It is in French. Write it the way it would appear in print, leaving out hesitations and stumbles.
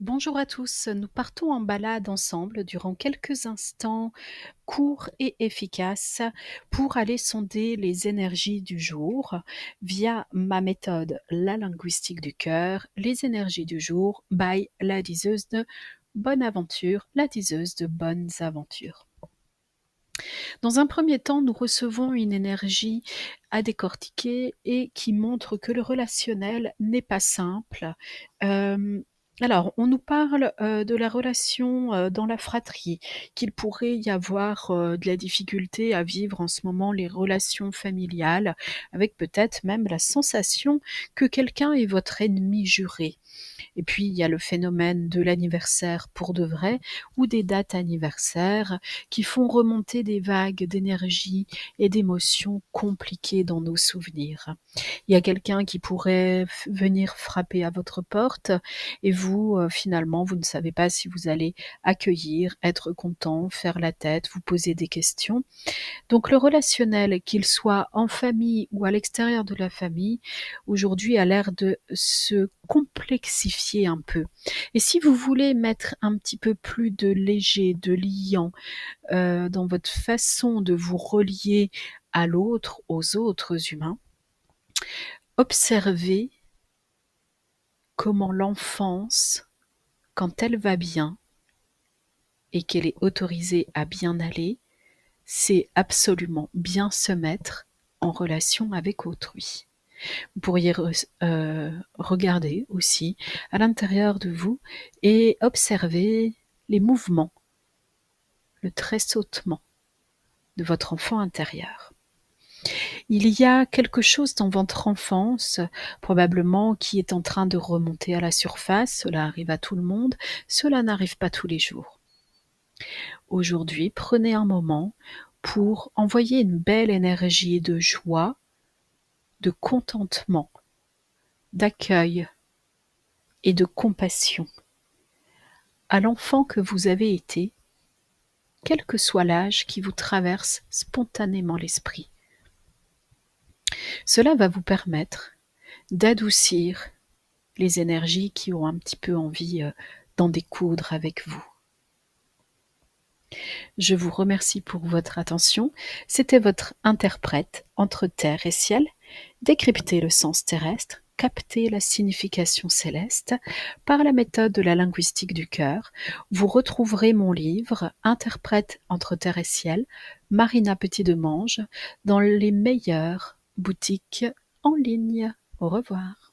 Bonjour à tous, nous partons en balade ensemble durant quelques instants courts et efficaces pour aller sonder les énergies du jour via ma méthode La linguistique du cœur, les énergies du jour by la diseuse de bonne aventure, la diseuse de bonnes aventures. Dans un premier temps, nous recevons une énergie à décortiquer et qui montre que le relationnel n'est pas simple. Hem, alors, on nous parle, de la relation, dans la fratrie, qu'il pourrait y avoir, de la difficulté à vivre en ce moment les relations familiales, avec peut-être même la sensation que quelqu'un est votre ennemi juré. Et puis, il y a le phénomène de l'anniversaire pour de vrai ou des dates anniversaires qui font remonter des vagues d'énergie et d'émotions compliquées dans nos souvenirs. Il y a quelqu'un qui pourrait venir frapper à votre porte et vous, finalement, vous ne savez pas si vous allez accueillir, être content, faire la tête, vous poser des questions. Donc le relationnel, qu'il soit en famille ou à l'extérieur de la famille, aujourd'hui a l'air de se complexifier un peu. Et si vous voulez mettre un petit peu plus de léger, de liant, dans votre façon de vous relier à l'autre, aux autres humains, observez comment l'enfance, quand elle va bien et qu'elle est autorisée à bien aller, c'est absolument bien se mettre en relation avec autrui. Vous pourriez regarder aussi à l'intérieur de vous et observer les mouvements, le tressautement de votre enfant intérieur. Il y a quelque chose dans votre enfance, probablement, qui est en train de remonter à la surface. Cela arrive à tout le monde, cela n'arrive pas tous les jours. Aujourd'hui, prenez un moment pour envoyer une belle énergie de joie, de contentement, d'accueil et de compassion à l'enfant que vous avez été, quel que soit l'âge qui vous traverse spontanément l'esprit. Cela va vous permettre d'adoucir les énergies qui ont un petit peu envie d'en découdre avec vous. Je vous remercie pour votre attention. C'était votre interprète entre terre et ciel. Décrypter le sens terrestre, capter la signification céleste par la méthode de la linguistique du cœur. Vous retrouverez mon livre Interprète entre terre et ciel, Marina Petit-Demange, dans les meilleures boutiques en ligne. Au revoir.